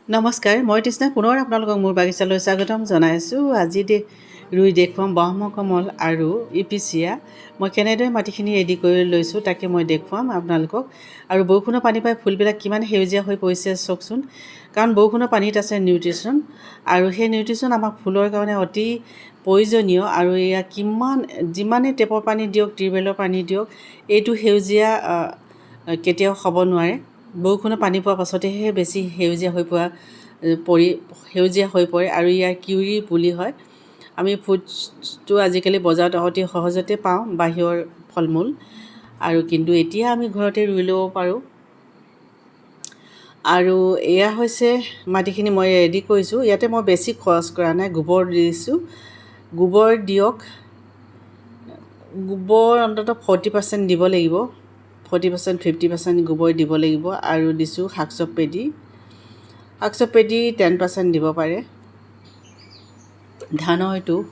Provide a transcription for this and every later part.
নমস্কাৰ, মই তৃষ্ণা পুনৰ আপোনালোকক মোৰ বাগিচালৈ স্বাগতম জনাইছোঁ। আজি ৰুই দেখুৱাম ব্ৰহ্মকমল আৰু episcia। মই কেনেদৰে মাটিখিনি ৰেডি কৰি লৈছোঁ তাকে মই দেখুৱাম আপোনালোকক। আৰু বৰষুণৰ পানী পাই ফুলবিলাক কিমান সেউজীয়া হৈ পৰিছে চাওকচোন। কাৰণ বৰষুণৰ পানীত আছে নিউট্ৰিশ্যন, আৰু সেই নিউট্ৰিশ্যন আমাক ফুলৰ কাৰণে অতি প্ৰয়োজনীয়। আৰু এয়া যিমানে টেপৰ পানী দিয়ক, টিউবৱেলৰ পানী দিয়ক, এইটো সেউজীয়া কেতিয়াও হ'ব নোৱাৰে। বৰষুণৰ পানী পোৱাৰ পাছতেহে বেছি সেউজীয়া হৈ পৰে আৰু ইয়াৰ কিউৰি পুলি হয়। আমি ফ্ৰুটছটো আজিকালি বজাৰত অতি সহজতে পাওঁ, বাহিৰৰ ফল মূল, আৰু কিন্তু এতিয়া আমি ঘৰতে ৰুই ল'ব পাৰোঁ। আৰু এয়া হৈছে মাটিখিনি মই ৰেডি কৰিছোঁ। ইয়াতে মই বেছি খৰচ কৰা নাই, গোবৰ দিছোঁ। গোবৰ দিয়ক, গোবৰ অন্ততঃ 40% দিব লাগিব, 40% 50% গোবৰ দিব লাগিব। আৰু দিছোঁ শাক পেডি 10% দিব পাৰে, ধানৰ তুঁহ।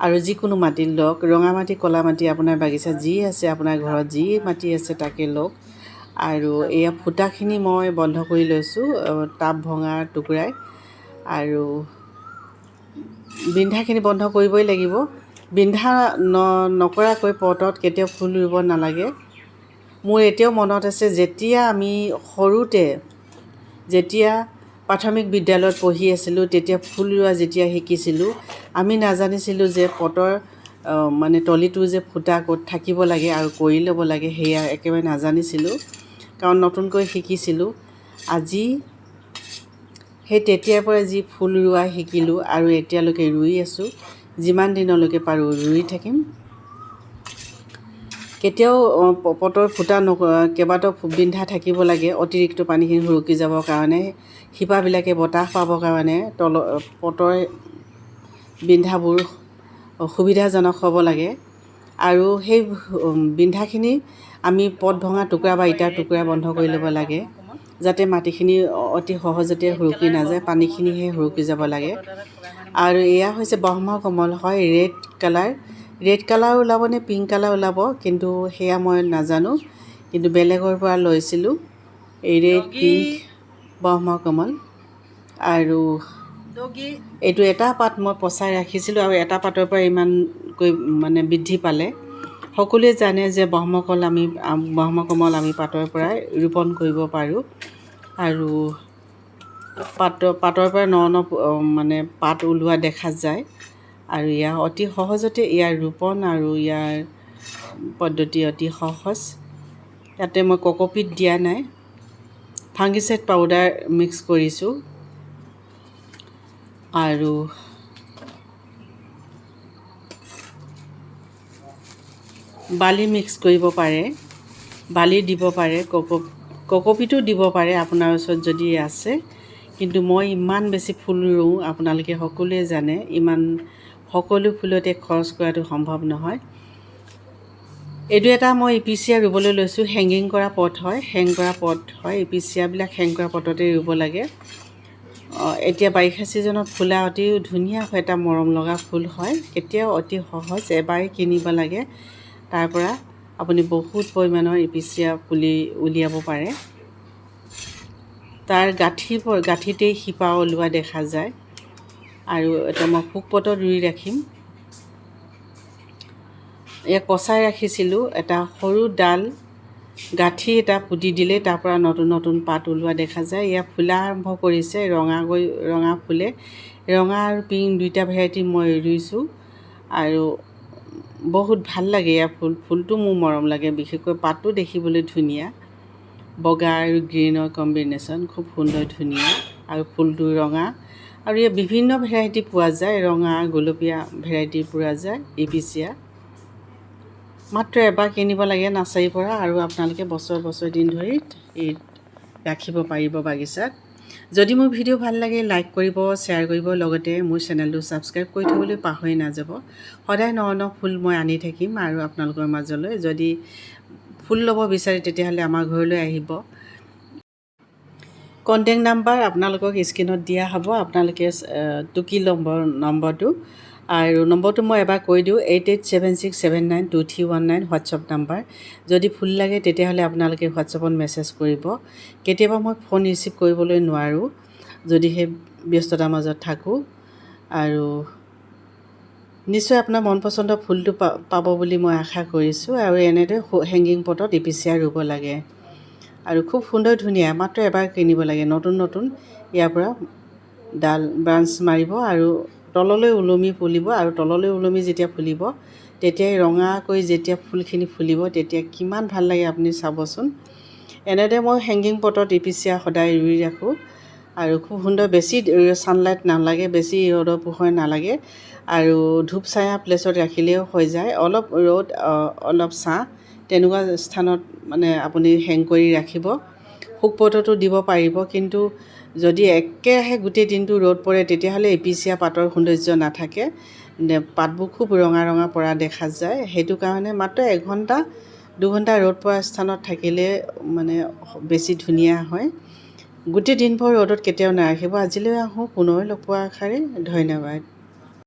আৰু যিকোনো মাটি লওক, ৰঙা মাটি, ক'লা মাটি, আপোনাৰ বাগিচাত যি আছে, আপোনাৰ ঘৰত যি মাটি আছে তাকে লওক। আৰু এয়া ফুটাখিনি মই বন্ধ কৰি লৈছোঁ টাব ভঙা টুকুৰাই। আৰু বিন্ধাখিনি বন্ধ কৰিবই লাগিব। বিন্ধা নকৰাকৈ পটত কেতিয়াও ফুল ৰুব নালাগে। মোৰ এতিয়াও মনত আছে, যেতিয়া প্ৰাথমিক বিদ্যালয়ত পঢ়ি আছিলোঁ, তেতিয়া ফুল ৰোৱা যেতিয়া শিকিছিলোঁ, আমি নাজানিছিলোঁ যে পটৰ তলিটো যে ফুটা ক'ত থাকিব লাগে আৰু কৰি ল'ব লাগে, সেয়া একেবাৰে নাজানিছিলোঁ, কাৰণ নতুনকৈ শিকিছিলোঁ। আজি সেই তেতিয়াৰ পৰা যি ফুল ৰোৱা শিকিলোঁ আৰু এতিয়ালৈকে ৰুই আছোঁ, যিমান দিনলৈকে পাৰোঁ ৰুই থাকিম। কেতিয়াও পটৰ ফুটা কেইবাটাও বিন্ধা থাকিব লাগে, অতিৰিক্ত পানীখিনি সুৰকি যাবৰ কাৰণে, শিপাবিলাকে বতাহ পাবৰ কাৰণে পটৰ বিন্ধাবোৰ সুবিধাজনক হ'ব লাগে। আৰু সেই বিন্ধাখিনি আমি পট ভঙা টুকুৰা বা ইটাৰ টুকুৰা বন্ধ কৰি ল'ব লাগে, যাতে মাটিখিনি অতি সহজতে সুৰকি নাযায়, পানীখিনিহে সুৰকি যাব লাগে। আৰু এয়া হৈছে ব্ৰহ্মকমল, হয় ৰেড কালাৰ ওলাব নে পিংক কালাৰ ওলাব, কিন্তু সেয়া মই নাজানো, কিন্তু বেলেগৰ পৰা লৈছিলোঁ এই ৰেড পিংক ব্ৰহ্মকমল। আৰু এইটো এটা পাত মই পচাই ৰাখিছিলোঁ, আৰু এটা পাতৰ পৰা ইমানকৈ বৃদ্ধি পালে। সকলোৱে জানে যে ব্ৰহ্মকমল আমি পাতৰ পৰাই ৰোপণ কৰিব পাৰোঁ। আৰু পাতৰ পৰা পাত ওলোৱা দেখা যায়। আৰু ইয়াৰ অতি সহজতে ইয়াৰ ৰোপণ আৰু ইয়াৰ পদ্ধতি অতি সহজ। ইয়াতে মই কক'পিট দিয়া নাই, ফাংগিচাইড পাউডাৰ মিক্স কৰিছোঁ। আৰু বালি মিক্স কৰিব পাৰে, বালি দিব পাৰে, কক'পিটো দিব পাৰে আপোনাৰ ওচৰত যদি আছে। কিন্তু মই ইমান বেছি ফুল ৰুওঁ, আপোনালোকে সকলোৱে জানে, সকলো ফুলতে খৰচ কৰাটো সম্ভৱ নহয়। এইটো এটা মই episcia ৰুবলৈ লৈছোঁ, হেং কৰা পট হয়, episciaবিলাক হেং কৰা পটতে ৰুব লাগে। এতিয়া বাৰিষা ছিজনত ফুলা অতি ধুনীয়া হয়, এটা মৰম লগা ফুল হয়। কেতিয়াও অতি সহজ, এবাৰেই কিনিব লাগে, তাৰ পৰা আপুনি বহুত পৰিমাণৰ episcia পুলি উলিয়াব পাৰে। তাৰ গাঁঠিতেই শিপা ওলোৱা দেখা যায়। আৰু এটা মই ফুক পটত ৰুই ৰাখিম। ইয়াক পচাই ৰাখিছিলোঁ, এটা সৰু ডাল গাঁঠি এটা পুতি দিলে তাৰ পৰা নতুন নতুন পাত ওলোৱা দেখা যায়। এয়া ফুলা আৰম্ভ কৰিছে, ৰঙা ফুলে, ৰঙা আৰু পিংক দুইটা ভেৰাইটি মই ৰুইছোঁ। আৰু বহুত ভাল লাগে এয়া ফুলটো মোৰ মৰম লাগে, বিশেষকৈ পাতটো দেখিবলৈ ধুনীয়া, বগা আৰু গ্ৰীণৰ কম্বিনেশ্যন খুব সুন্দৰ, ধুনীয়া। আৰু ফুলটো ৰঙা, আৰু ইয়াত বিভিন্ন ভেৰাইটি পোৱা যায়, ৰঙা গোলপীয়া ভেৰাইটি পোৱা যায় episcia। মাত্ৰ এবাৰ কিনিব লাগে নাৰ্চাৰীৰ পৰা, আৰু আপোনালোকে বছৰ দিন ধৰি ৰাখিব পাৰিব বাগিচাত। যদি মোৰ ভিডিঅ' ভাল লাগে লাইক কৰিব, শ্বেয়াৰ কৰিব, লগতে মোৰ চেনেলটো ছাবস্ক্ৰাইব কৰি থ'বলৈ পাহৰি নাযাব। সদায় ন ফুল মই আনি থাকিম আৰু আপোনালোকৰ মাজলৈ। যদি ফুল ল'ব বিচাৰে তেতিয়াহ'লে আমাৰ ঘৰলৈ আহিব। কণ্টেক্ট নাম্বাৰ আপোনালোকক স্ক্ৰীণত দিয়া হ'ব, আপোনালোকে টুকি ল'ব নম্বৰটো। আৰু নম্বৰটো মই এবাৰ কৈ দিওঁ, 8876792319 হোৱাটছআপ নাম্বাৰ। যদি ফুল লাগে তেতিয়াহ'লে আপোনালোকে হোৱাটছআপত মেছেজ কৰিব। কেতিয়াবা মই ফোন ৰিচিভ কৰিবলৈ নোৱাৰোঁ, যদিহে ব্যস্ততাৰ মাজত থাকোঁ। আৰু নিশ্চয় আপোনাৰ মন পচন্দৰ ফুলটো পাব বুলি মই আশা কৰিছোঁ। আৰু এনেদৰে হেংগিং পটত episcia ৰুব লাগে আৰু খুব সুন্দৰ ধুনীয়া, মাত্ৰ এবাৰ কিনিব লাগে, নতুন নতুন ইয়াৰ পৰা ডাল ব্ৰাঞ্চ মাৰিব আৰু তললৈ ওলমি ফুলিব। আৰু তললৈ ওলমি যেতিয়া ফুলিব তেতিয়াই ৰঙাকৈ যেতিয়া ফুলখিনি ফুলিব তেতিয়া কিমান ভাল লাগে আপুনি চাবচোন। এনেদৰে মই হেংগিং পটত episcia সদায় ৰুই ৰাখোঁ আৰু খুব সুন্দৰ, বেছি ছানলাইট নালাগে, বেছি ৰ'দৰ পোহৰ নালাগে আৰু ধূপ ছায়া প্লেচত ৰাখিলেও হৈ যায়। অলপ ৰ'দ অলপ ছাঁ তেনেকুৱা স্থানত মানে আপুনি হেং কৰি ৰাখিব। শুক পটতো দিব পাৰিব, কিন্তু যদি একেৰাহে গোটেই দিনটো ৰ'দ পৰে তেতিয়াহ'লে episcia পাতৰ সৌন্দৰ্য নাথাকে, পাতবোৰ খুব ৰঙা ৰঙা পৰা দেখা যায়। সেইটো কাৰণে মাত্ৰ 1 ঘণ্টা 2 ঘণ্টা ৰ'দ পৰা স্থানত থাকিলে মানে বেছি ধুনীয়া হয়। গোটেই দিনভৰ ৰ'দত কেতিয়াও নাৰাখিব। আজিলৈ আহোঁ, পুনৰ লগ পোৱাৰ আশাৰে, ধন্যবাদ।